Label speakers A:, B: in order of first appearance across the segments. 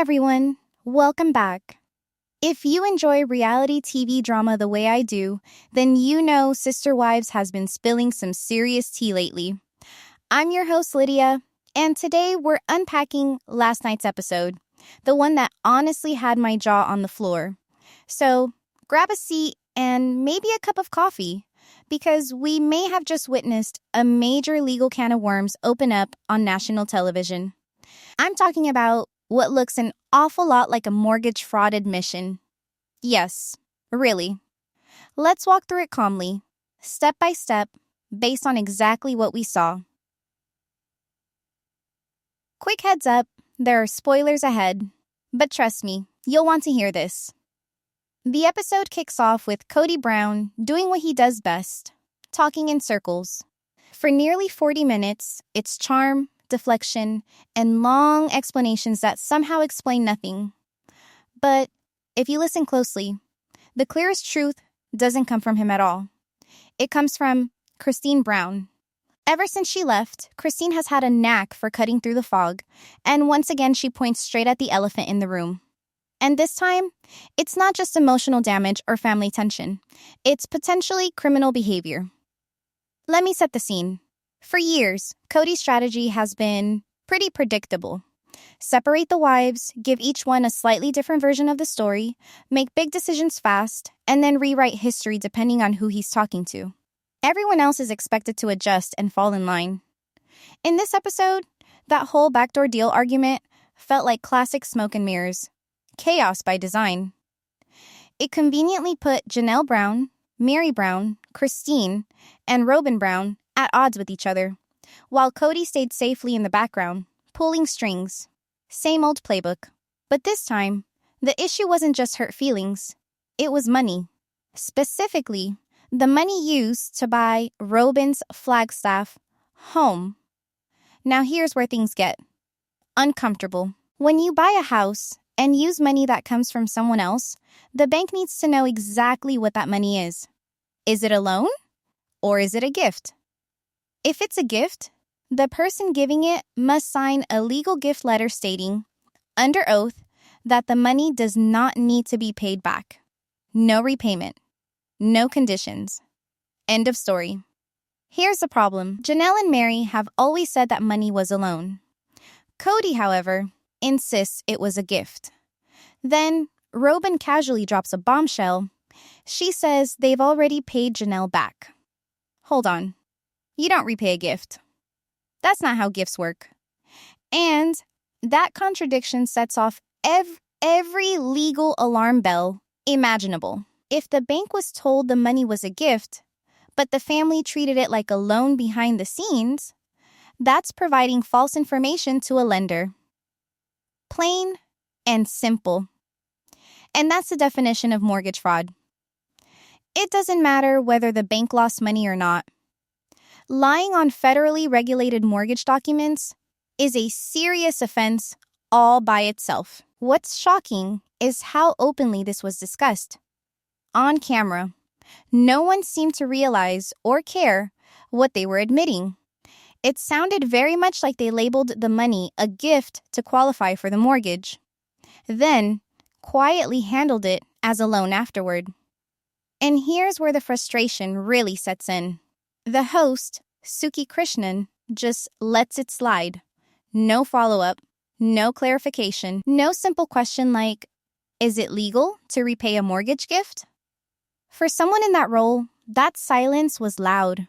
A: everyone, welcome back. If you enjoy reality TV drama the way I do, then you know Sister Wives has been spilling some serious tea lately. I'm your host, Lydia, and today we're unpacking last night's episode, the one that honestly had my jaw on the floor. So grab a seat and maybe a cup of coffee, because we may have just witnessed a major legal can of worms open up on national television. I'm talking about what looks an awful lot like a mortgage fraud admission. Yes, really. Let's walk through it calmly, step by step, based on exactly what we saw. Quick heads up, there are spoilers ahead, but trust me, you'll want to hear this. The episode kicks off with Kody Brown doing what he does best, talking in circles. For nearly 40 minutes, it's charm, deflection, and long explanations that somehow explain nothing. But if you listen closely, the clearest truth doesn't come from him at all. It comes from Kody Brown. Ever since she left, Kody has had a knack for cutting through the fog, and once again she points straight at the elephant in the room. And this time, it's not just emotional damage or family tension. It's potentially criminal behavior. Let me set the scene. For years, Kody's strategy has been pretty predictable. Separate the wives, give each one a slightly different version of the story, make big decisions fast, and then rewrite history depending on who he's talking to. Everyone else is expected to adjust and fall in line. In this episode, that whole backdoor deal argument felt like classic smoke and mirrors. Chaos by design. It conveniently put Janelle Brown, Meri Brown, Kody, and Robyn Brown at odds with each other, while Kody stayed safely in the background, pulling strings. Same old playbook. But this time, the issue wasn't just hurt feelings. It was money. Specifically, the money used to buy Robyn's Flagstaff home. Now here's where things get uncomfortable. When you buy a house and use money that comes from someone else, the bank needs to know exactly what that money is. Is it a loan or is it a gift? If it's a gift, the person giving it must sign a legal gift letter stating, under oath, that the money does not need to be paid back. No repayment. No conditions. End of story. Here's the problem. Janelle and Meri have always said that money was a loan. Kody, however, insists it was a gift. Then, Robyn casually drops a bombshell. She says they've already paid Janelle back. Hold on. You don't repay a gift. That's not how gifts work. And that contradiction sets off every legal alarm bell imaginable. If the bank was told the money was a gift, but the family treated it like a loan behind the scenes, that's providing false information to a lender. Plain and simple. And that's the definition of mortgage fraud. It doesn't matter whether the bank lost money or not. Lying on federally regulated mortgage documents is a serious offense all by itself. What's shocking is how openly this was discussed. On camera, no one seemed to realize or care what they were admitting. It sounded very much like they labeled the money a gift to qualify for the mortgage, then quietly handled it as a loan afterward. And here's where the frustration really sets in. The host, Suki Krishnan, just lets it slide. No follow-up, no clarification, no simple question like, is it legal to repay a mortgage gift? For someone in that role, that silence was loud.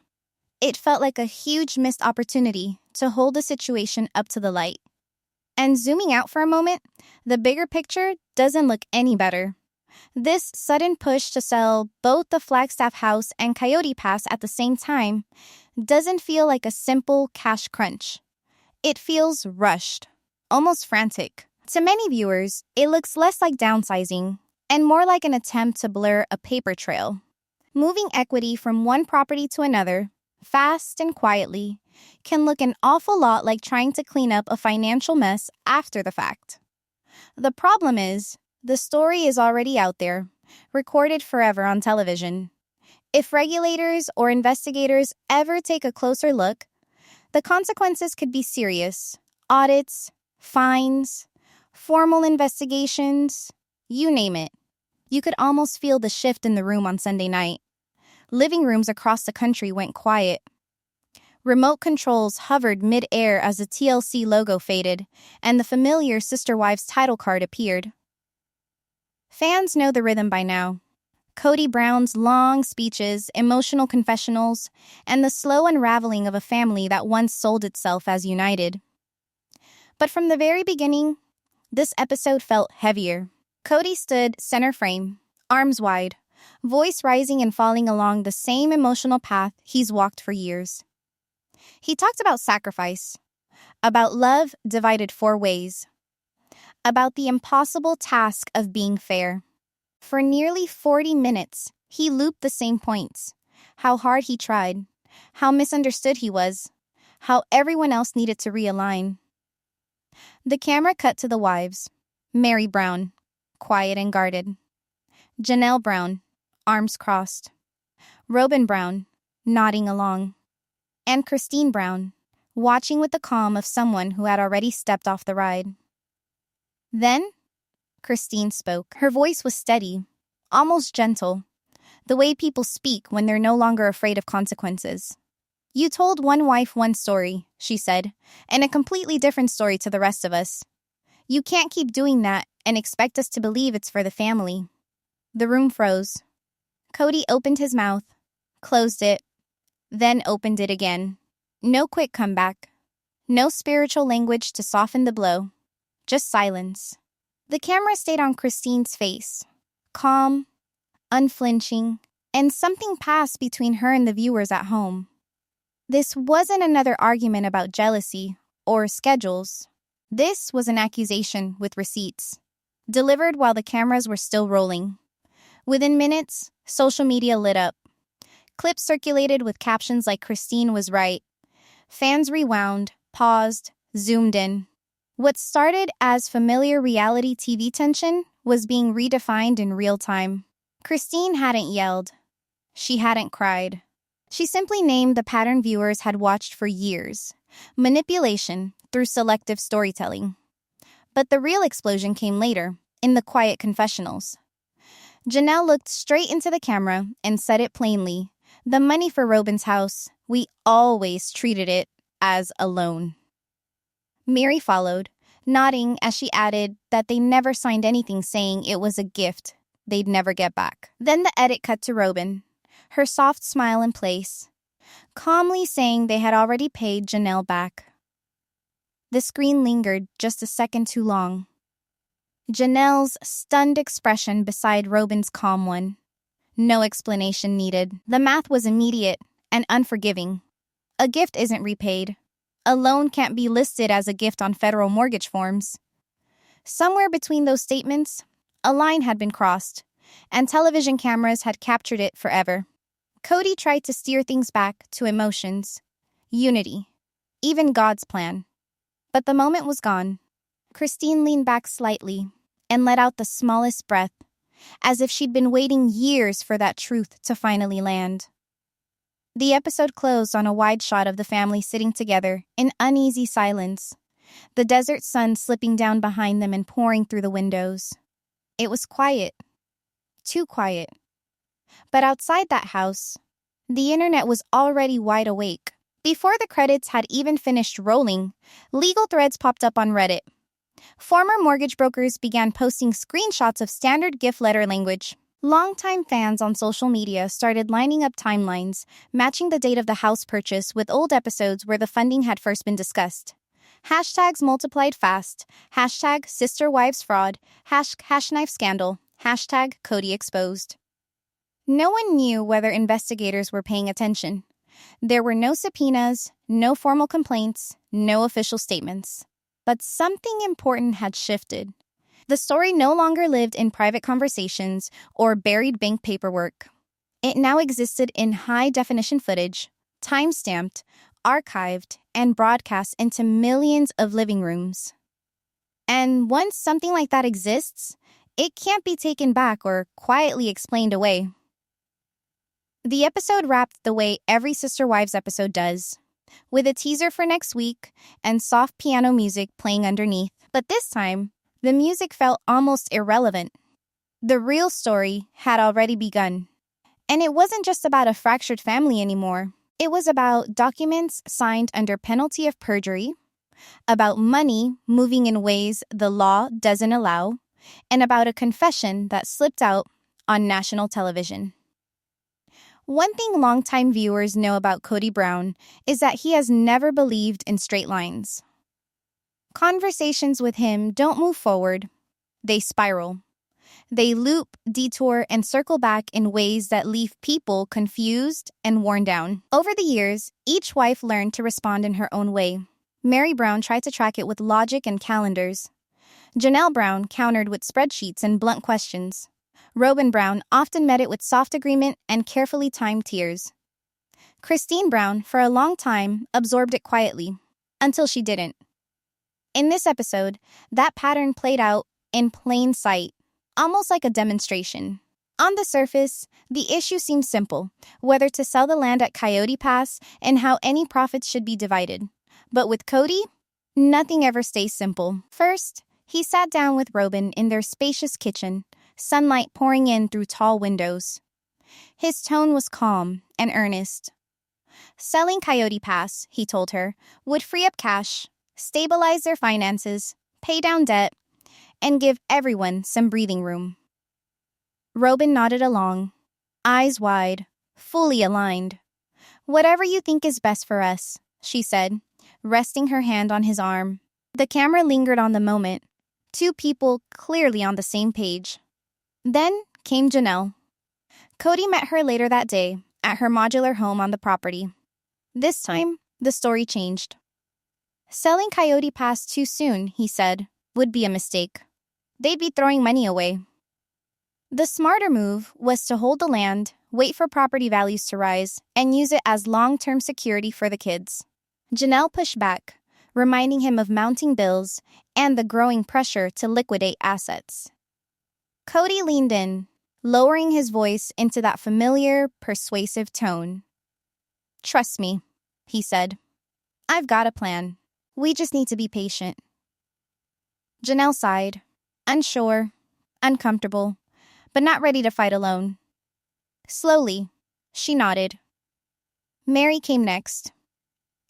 A: It felt like a huge missed opportunity to hold the situation up to the light. And zooming out for a moment, the bigger picture doesn't look any better. This sudden push to sell both the Flagstaff house and Coyote Pass at the same time doesn't feel like a simple cash crunch. It feels rushed, almost frantic. To many viewers, it looks less like downsizing and more like an attempt to blur a paper trail. Moving equity from one property to another, fast and quietly, can look an awful lot like trying to clean up a financial mess after the fact. The problem is, the story is already out there, recorded forever on television. If regulators or investigators ever take a closer look, the consequences could be serious. Audits, fines, formal investigations, you name it. You could almost feel the shift in the room on Sunday night. Living rooms across the country went quiet. Remote controls hovered mid-air as the TLC logo faded, and the familiar Sister Wives title card appeared. Fans know the rhythm by now. Kody Brown's long speeches, emotional confessionals, and the slow unraveling of a family that once sold itself as united. But from the very beginning, this episode felt heavier. Kody stood center frame, arms wide, voice rising and falling along the same emotional path he's walked for years. He talked about sacrifice, about love divided 4 ways, about the impossible task of being fair. For nearly 40 minutes, he looped the same points. How hard he tried, how misunderstood he was, how everyone else needed to realign. The camera cut to the wives. Meri Brown, quiet and guarded. Janelle Brown, arms crossed. Robyn Brown, nodding along. And Christine Brown, watching with the calm of someone who had already stepped off the ride. Then, Christine spoke. Her voice was steady, almost gentle, the way people speak when they're no longer afraid of consequences. "You told one wife one story," she said, "and a completely different story to the rest of us. You can't keep doing that and expect us to believe it's for the family." The room froze. Kody opened his mouth, closed it, then opened it again. No quick comeback. No spiritual language to soften the blow. Just silence. The camera stayed on Christine's face. Calm, unflinching, and something passed between her and the viewers at home. This wasn't another argument about jealousy or schedules. This was an accusation with receipts, delivered while the cameras were still rolling. Within minutes, social media lit up. Clips circulated with captions like "Christine was right." Fans rewound, paused, zoomed in. What started as familiar reality TV tension was being redefined in real time. Christine hadn't yelled. She hadn't cried. She simply named the pattern viewers had watched for years: manipulation through selective storytelling. But the real explosion came later, in the quiet confessionals. Janelle looked straight into the camera and said it plainly. The money for Robyn's house, we always treated it as a loan. Meri followed, nodding as she added that they never signed anything saying it was a gift they'd never get back. Then the edit cut to Robyn, her soft smile in place, calmly saying they had already paid Janelle back. The screen lingered just a second too long. Janelle's stunned expression beside Robyn's calm one. No explanation needed. The math was immediate and unforgiving. A gift isn't repaid. A loan can't be listed as a gift on federal mortgage forms. Somewhere between those statements, a line had been crossed, and television cameras had captured it forever. Kody tried to steer things back to emotions, unity, even God's plan. But the moment was gone. Christine leaned back slightly and let out the smallest breath, as if she'd been waiting years for that truth to finally land. The episode closed on a wide shot of the family sitting together in uneasy silence, the desert sun slipping down behind them and pouring through the windows. It was quiet. Too quiet. But outside that house, the internet was already wide awake. Before the credits had even finished rolling, legal threads popped up on Reddit. Former mortgage brokers began posting screenshots of standard gift letter language. Longtime fans on social media started lining up timelines, matching the date of the house purchase with old episodes where the funding had first been discussed. Hashtags multiplied fast. Hashtag sister wives fraud. Hash knife scandal. Hashtag Kody exposed. No one knew whether investigators were paying attention. There were no subpoenas, no formal complaints, no official statements. But something important had shifted. The story no longer lived in private conversations or buried bank paperwork. It now existed in high-definition footage, time-stamped, archived, and broadcast into millions of living rooms. And once something like that exists, it can't be taken back or quietly explained away. The episode wrapped the way every Sister Wives episode does, with a teaser for next week and soft piano music playing underneath. But this time, The music felt almost irrelevant. The real story had already begun. And it wasn't just about a fractured family anymore. It was about documents signed under penalty of perjury, about money moving in ways the law doesn't allow, and about a confession that slipped out on national television. One thing longtime viewers know about Kody Brown is that he has never believed in straight lines. Conversations with him don't move forward. They spiral. They loop, detour, and circle back in ways that leave people confused and worn down. Over the years, each wife learned to respond in her own way. Meri Brown tried to track it with logic and calendars. Janelle Brown countered with spreadsheets and blunt questions. Robyn Brown often met it with soft agreement and carefully timed tears. Christine Brown, for a long time, absorbed it quietly, until she didn't. In this episode, that pattern played out in plain sight, almost like a demonstration. On the surface, the issue seems simple, whether to sell the land at Coyote Pass and how any profits should be divided. But with Kody, nothing ever stays simple. First, he sat down with Robyn in their spacious kitchen, sunlight pouring in through tall windows. His tone was calm and earnest. Selling Coyote Pass, he told her, would free up cash, stabilize their finances, pay down debt, and give everyone some breathing room. Robyn nodded along, eyes wide, fully aligned. "Whatever you think is best for us," she said, resting her hand on his arm. The camera lingered on the moment, two people clearly on the same page. Then came Janelle. Kody met her later that day at her modular home on the property. This time, the story changed. Selling Coyote Pass too soon, he said, would be a mistake. They'd be throwing money away. The smarter move was to hold the land, wait for property values to rise, and use it as long-term security for the kids. Janelle pushed back, reminding him of mounting bills and the growing pressure to liquidate assets. Kody leaned in, lowering his voice into that familiar, persuasive tone. "Trust me," he said. "I've got a plan. We just need to be patient." Janelle sighed, unsure, uncomfortable, but not ready to fight alone. Slowly, she nodded. Meri came next.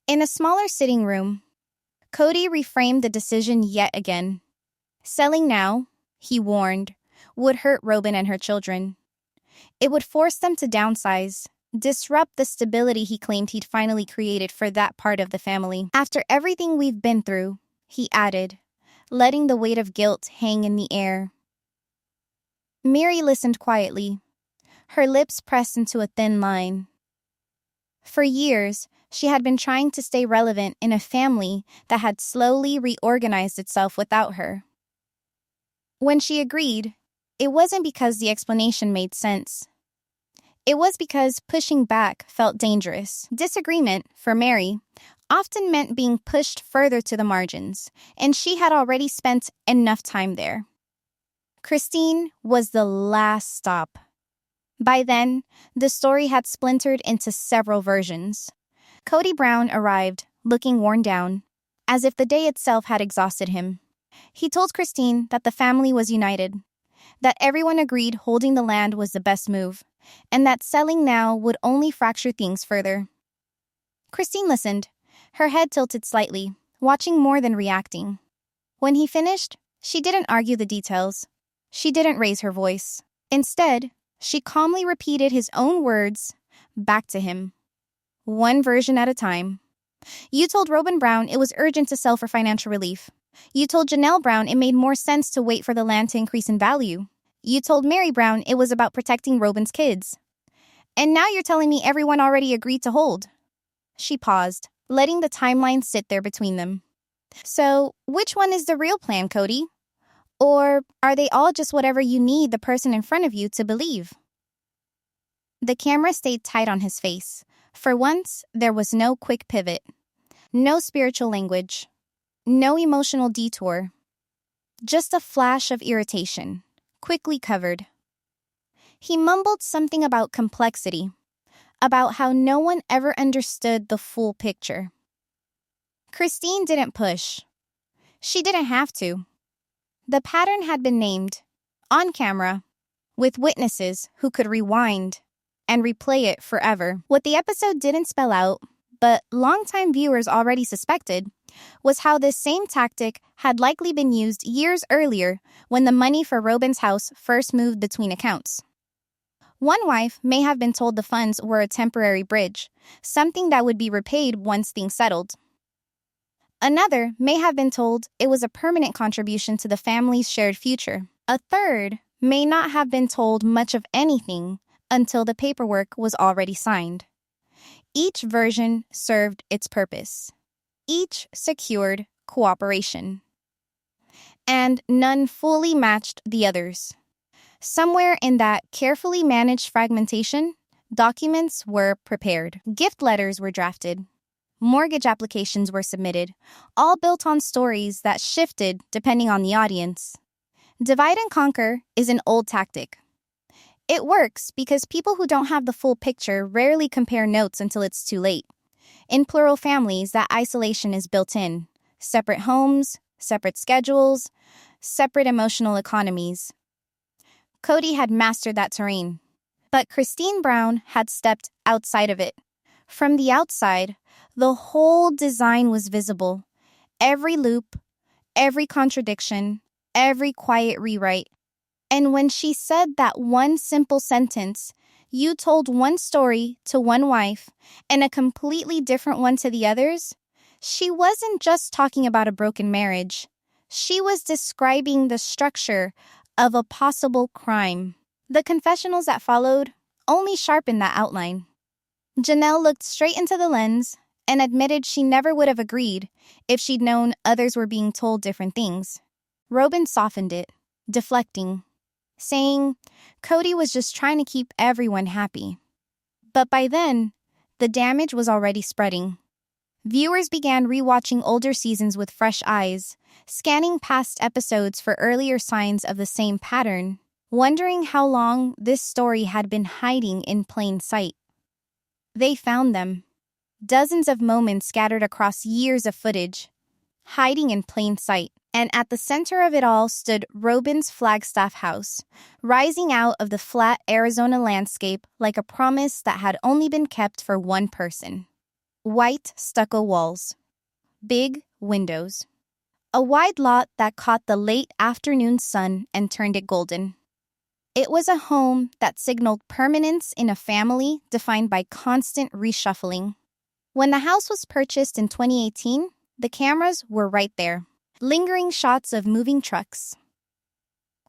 A: In a smaller sitting room, Kody reframed the decision yet again. Selling now, he warned, would hurt Robyn and her children. It would force them to downsize, disrupt the stability he claimed he'd finally created for that part of the family. "After everything we've been through," he added, letting the weight of guilt hang in the air. Meri listened quietly, her lips pressed into a thin line. For years, she had been trying to stay relevant in a family that had slowly reorganized itself without her. When she agreed, it wasn't because the explanation made sense. It was because pushing back felt dangerous. Disagreement, for Meri, often meant being pushed further to the margins, and she had already spent enough time there. Christine was the last stop. By then, the story had splintered into several versions. Kody Brown arrived, looking worn down, as if the day itself had exhausted him. He told Christine that the family was united, that everyone agreed holding the land was the best move, and that selling now would only fracture things further. Christine listened, her head tilted slightly, watching more than reacting. When he finished, she didn't argue the details. She didn't raise her voice. Instead, she calmly repeated his own words back to him, one version at a time. "You told Robyn Brown it was urgent to sell for financial relief. You told Janelle Brown it made more sense to wait for the land to increase in value. You told Meri Brown it was about protecting Robyn's kids. And now you're telling me everyone already agreed to hold." She paused, letting the timeline sit there between them. "So, which one is the real plan, Kody? Or are they all just whatever you need the person in front of you to believe?" The camera stayed tight on his face. For once, there was no quick pivot, no spiritual language, no emotional detour. Just a flash of irritation, quickly covered. He mumbled something about complexity, about how no one ever understood the full picture. Christine didn't push. She didn't have to. The pattern had been named, on camera, with witnesses who could rewind and replay it forever. What the episode didn't spell out, but longtime viewers already suspected, was how this same tactic had likely been used years earlier when the money for Robyn's house first moved between accounts. One wife may have been told the funds were a temporary bridge, something that would be repaid once things settled. Another may have been told it was a permanent contribution to the family's shared future. A third may not have been told much of anything until the paperwork was already signed. Each version served its purpose. Each secured cooperation. And none fully matched the others. Somewhere in that carefully managed fragmentation, documents were prepared. Gift letters were drafted. Mortgage applications were submitted, all built on stories that shifted depending on the audience. Divide and conquer is an old tactic. It works because people who don't have the full picture rarely compare notes until it's too late. In plural families, that isolation is built in. Separate homes, separate schedules, separate emotional economies. Kody had mastered that terrain. But Christine Brown had stepped outside of it. From the outside, the whole design was visible. Every loop, every contradiction, every quiet rewrite. And when she said that one simple sentence, you told one story to one wife and a completely different one to the others, she wasn't just talking about a broken marriage. She was describing the structure of a possible crime. The confessionals that followed only sharpened that outline. Janelle looked straight into the lens and admitted she never would have agreed if she'd known others were being told different things. Robyn softened it, deflecting, saying Kody was just trying to keep everyone happy. But by then, the damage was already spreading. Viewers began rewatching older seasons with fresh eyes, scanning past episodes for earlier signs of the same pattern, wondering how long this story had been hiding in plain sight. They found them. Dozens of moments scattered across years of footage, hiding in plain sight. And at the center of it all stood Robyn's Flagstaff house, rising out of the flat Arizona landscape like a promise that had only been kept for one person. White stucco walls. Big windows. A wide lot that caught the late afternoon sun and turned it golden. It was a home that signaled permanence in a family defined by constant reshuffling. When the house was purchased in 2018, the cameras were right there. Lingering shots of moving trucks.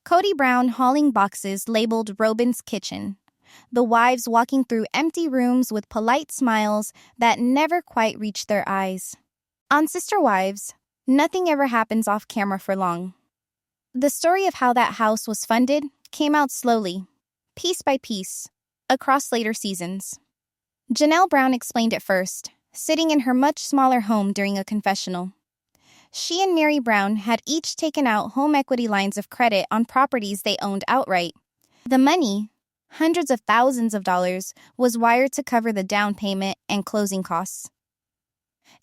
A: Kody Brown hauling boxes labeled Robyn's kitchen. The wives walking through empty rooms with polite smiles that never quite reached their eyes. On Sister Wives, nothing ever happens off camera for long. The story of how that house was funded came out slowly, piece by piece, across later seasons. Janelle Brown explained it first, sitting in her much smaller home during a confessional. She and Meri Brown had each taken out home equity lines of credit on properties they owned outright. The money, hundreds of thousands of dollars, was wired to cover the down payment and closing costs.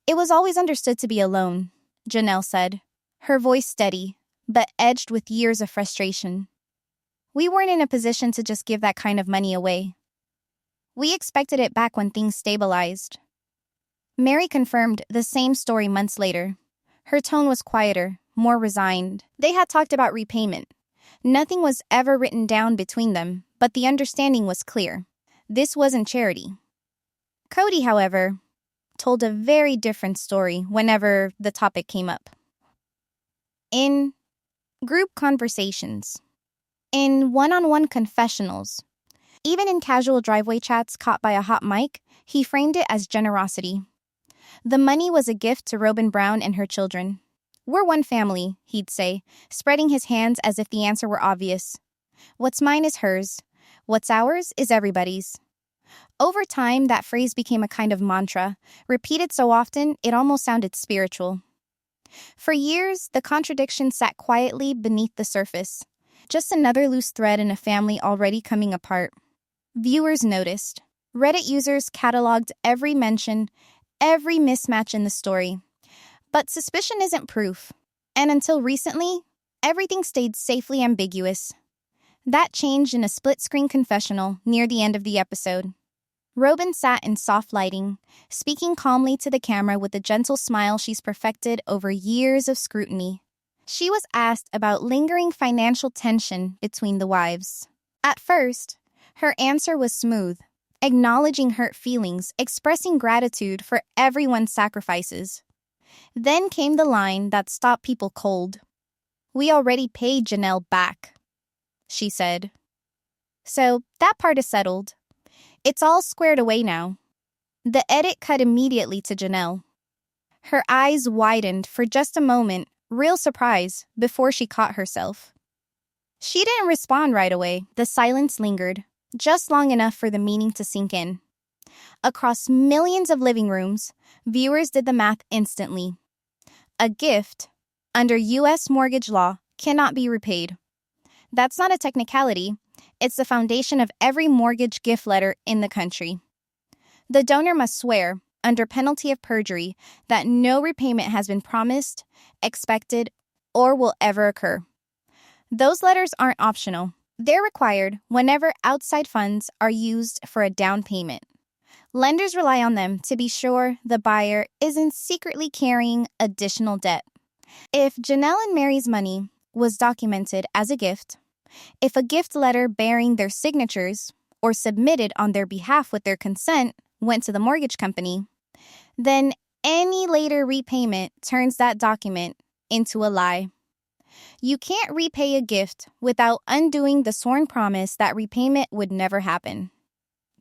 A: It was always understood to be a loan, Janelle said, her voice steady, but edged with years of frustration. We weren't in a position to just give that kind of money away. We expected it back when things stabilized. Meri confirmed the same story months later. Her tone was quieter, more resigned. They had talked about repayment. Nothing was ever written down between them, but the understanding was clear. This wasn't charity. Kody, however, told a very different story whenever the topic came up. In group conversations, in one-on-one confessionals, even in casual driveway chats caught by a hot mic, he framed it as generosity. The money was a gift to Robyn Brown and her children. We're one family, he'd say, spreading his hands as if the answer were obvious. What's mine is hers. What's ours is everybody's. Over time, that phrase became a kind of mantra, repeated so often it almost sounded spiritual. For years, the contradiction sat quietly beneath the surface, just another loose thread in a family already coming apart. Viewers noticed. Reddit users cataloged every mention, every mismatch in the story. But suspicion isn't proof. And until recently, everything stayed safely ambiguous. That changed in a split-screen confessional near the end of the episode. Robyn sat in soft lighting, speaking calmly to the camera with the gentle smile she's perfected over years of scrutiny. She was asked about lingering financial tension between the wives. At first, her answer was smooth, acknowledging hurt feelings, expressing gratitude for everyone's sacrifices. Then came the line that stopped people cold. "We already paid Janelle back," she said. So that part is settled. It's all squared away now. The edit cut immediately to Janelle. Her eyes widened for just a moment, real surprise, before she caught herself. She didn't respond right away. The silence lingered, just long enough for the meaning to sink in. Across millions of living rooms, viewers did the math instantly. A gift, under U.S. mortgage law, cannot be repaid. That's not a technicality. It's the foundation of every mortgage gift letter in the country. The donor must swear, under penalty of perjury, that no repayment has been promised, expected, or will ever occur. Those letters aren't optional. They're required whenever outside funds are used for a down payment. Lenders rely on them to be sure the buyer isn't secretly carrying additional debt. If Janelle and Meri's money was documented as a gift, if a gift letter bearing their signatures or submitted on their behalf with their consent went to the mortgage company, then any later repayment turns that document into a lie. You can't repay a gift without undoing the sworn promise that repayment would never happen.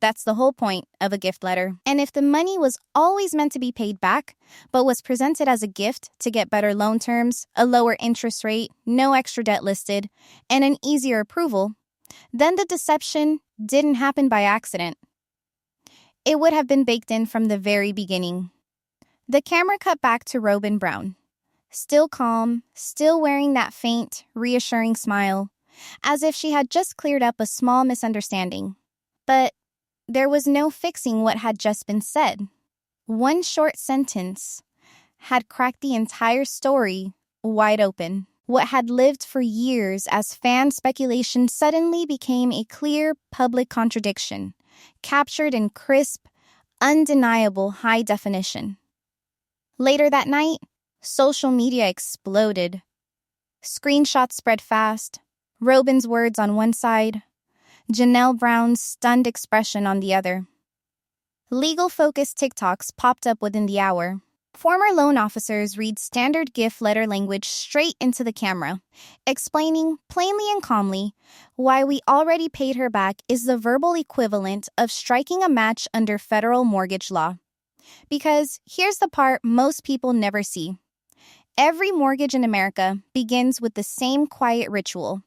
A: That's the whole point of a gift letter. And if the money was always meant to be paid back, but was presented as a gift to get better loan terms, a lower interest rate, no extra debt listed, and an easier approval, then the deception didn't happen by accident. It would have been baked in from the very beginning. The camera cut back to Robyn Brown. Still calm, still wearing that faint, reassuring smile, as if she had just cleared up a small misunderstanding. But there was no fixing what had just been said. One short sentence had cracked the entire story wide open. What had lived for years as fan speculation suddenly became a clear public contradiction, captured in crisp, undeniable high definition. Later that night, social media exploded. Screenshots spread fast, Robyn's words on one side, Janelle Brown's stunned expression on the other. Legal-focused TikToks popped up within the hour. Former loan officers read standard gift letter language straight into the camera, explaining plainly and calmly why "we already paid her back" is the verbal equivalent of striking a match under federal mortgage law. Because here's the part most people never see. Every mortgage in America begins with the same quiet ritual: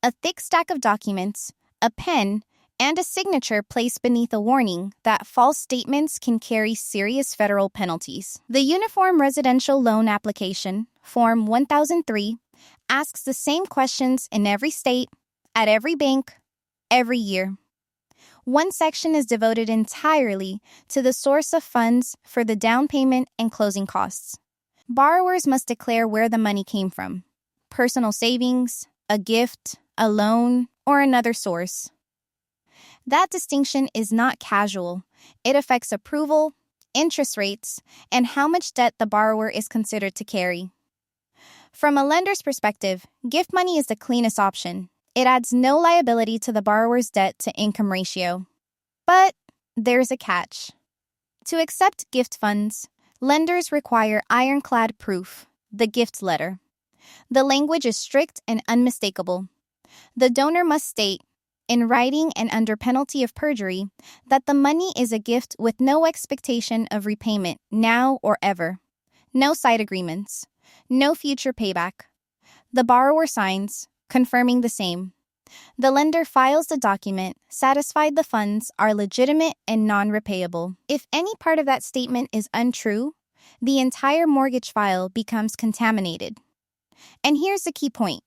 A: a thick stack of documents, a pen, and a signature placed beneath a warning that false statements can carry serious federal penalties. The Uniform Residential Loan Application, Form 1003, asks the same questions in every state, at every bank, every year. One section is devoted entirely to the source of funds for the down payment and closing costs. Borrowers must declare where the money came from: personal savings, a gift, a loan, or another source. That distinction is not casual. It affects approval, interest rates, and how much debt the borrower is considered to carry. From a lender's perspective, gift money is the cleanest option. It adds no liability to the borrower's debt-to-income ratio. But there's a catch. To accept gift funds, lenders require ironclad proof: the gift letter. The language is strict and unmistakable. The donor must state, in writing and under penalty of perjury, that the money is a gift with no expectation of repayment now or ever. No side agreements. No future payback. The borrower signs, confirming the same. The lender files the document, satisfied the funds are legitimate and non-repayable. If any part of that statement is untrue, the entire mortgage file becomes contaminated. And here's the key point.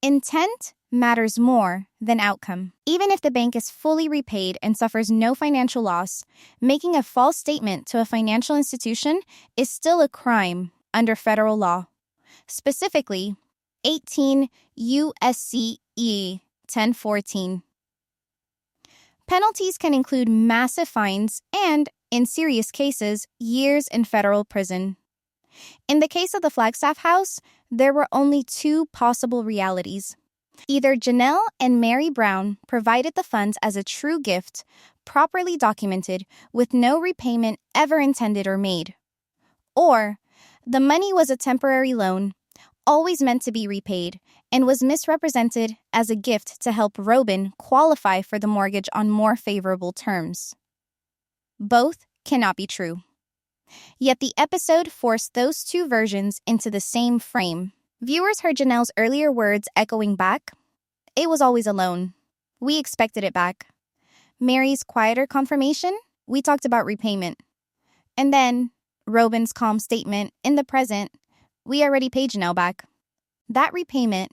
A: Intent matters more than outcome. Even if the bank is fully repaid and suffers no financial loss, making a false statement to a financial institution is still a crime under federal law. Specifically, 18 U.S.C. 1014. Penalties can include massive fines and, in serious cases, years in federal prison. In the case of the Flagstaff house, there were only two possible realities. Either Janelle and Meri Brown provided the funds as a true gift, properly documented, with no repayment ever intended or made. Or the money was a temporary loan, always meant to be repaid, and was misrepresented as a gift to help Robyn qualify for the mortgage on more favorable terms. Both cannot be true. Yet the episode forced those two versions into the same frame. Viewers heard Janelle's earlier words echoing back. It was always a loan. We expected it back. Meri's quieter confirmation, we talked about repayment. And then Robyn's calm statement, in the present, we already paid Janelle back. That repayment,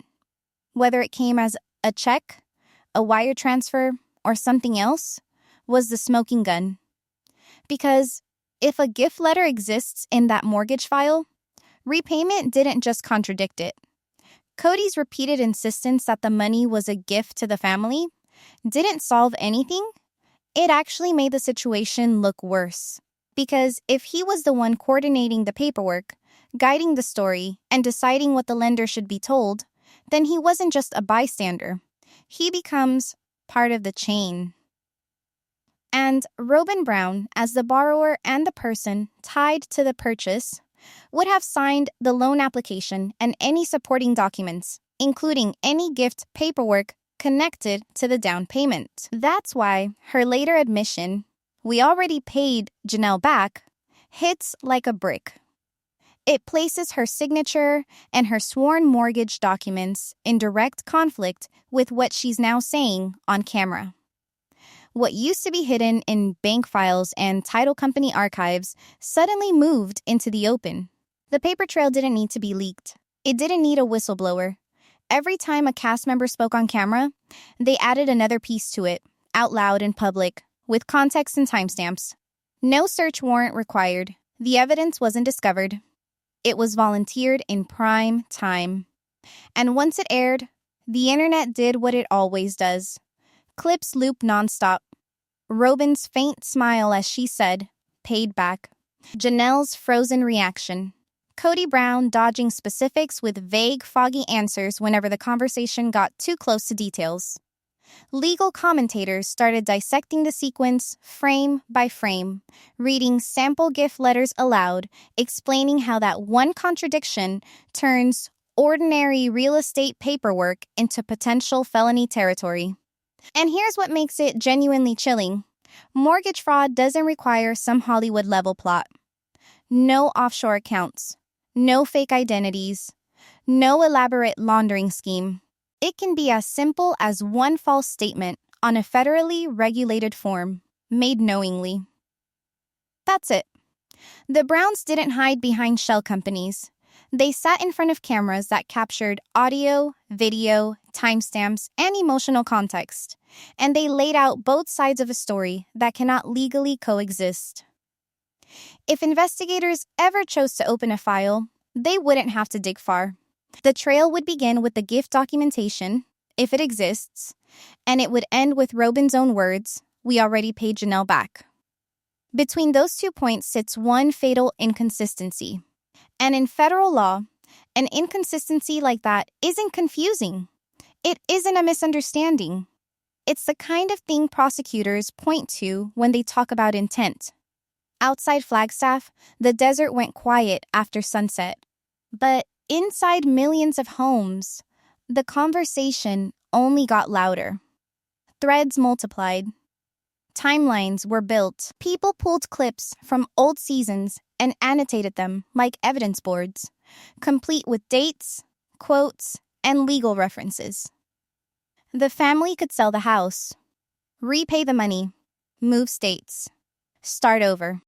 A: whether it came as a check, a wire transfer, or something else, was the smoking gun. Because if a gift letter exists in that mortgage file, repayment didn't just contradict it. Kody's repeated insistence that the money was a gift to the family didn't solve anything. It actually made the situation look worse. Because if he was the one coordinating the paperwork, guiding the story, and deciding what the lender should be told, then he wasn't just a bystander. He becomes part of the chain. And Robyn Brown, as the borrower and the person tied to the purchase, would have signed the loan application and any supporting documents, including any gift paperwork connected to the down payment. That's why her later admission, we already paid Janelle back, hits like a brick. It places her signature and her sworn mortgage documents in direct conflict with what she's now saying on camera. What used to be hidden in bank files and title company archives suddenly moved into the open. The paper trail didn't need to be leaked. It didn't need a whistleblower. Every time a cast member spoke on camera, they added another piece to it, out loud in public, with context and timestamps. No search warrant required. The evidence wasn't discovered. It was volunteered in prime time. And once it aired, the internet did what it always does. Clips loop nonstop. Robyn's faint smile as she said, paid back. Janelle's frozen reaction. Kody Brown dodging specifics with vague, foggy answers whenever the conversation got too close to details. Legal commentators started dissecting the sequence frame by frame, reading sample gift letters aloud, explaining how that one contradiction turns ordinary real estate paperwork into potential felony territory. And here's what makes it genuinely chilling. Mortgage fraud doesn't require some Hollywood-level plot. No offshore accounts. No fake identities. No elaborate laundering scheme. It can be as simple as one false statement on a federally regulated form, made knowingly. That's it. The Browns didn't hide behind shell companies. They sat in front of cameras that captured audio, video, timestamps, and emotional context, and they laid out both sides of a story that cannot legally coexist. If investigators ever chose to open a file, they wouldn't have to dig far. The trail would begin with the gift documentation, if it exists, and it would end with Robyn's own words, we already paid Janelle back. Between those 2 points sits one fatal inconsistency. And in federal law, an inconsistency like that isn't confusing. It isn't a misunderstanding. It's the kind of thing prosecutors point to when they talk about intent. Outside Flagstaff, the desert went quiet after sunset. But inside millions of homes, the conversation only got louder. Threads multiplied. Timelines were built. People pulled clips from old seasons and annotated them like evidence boards, complete with dates, quotes, and legal references. The family could sell the house, repay the money, move states, start over.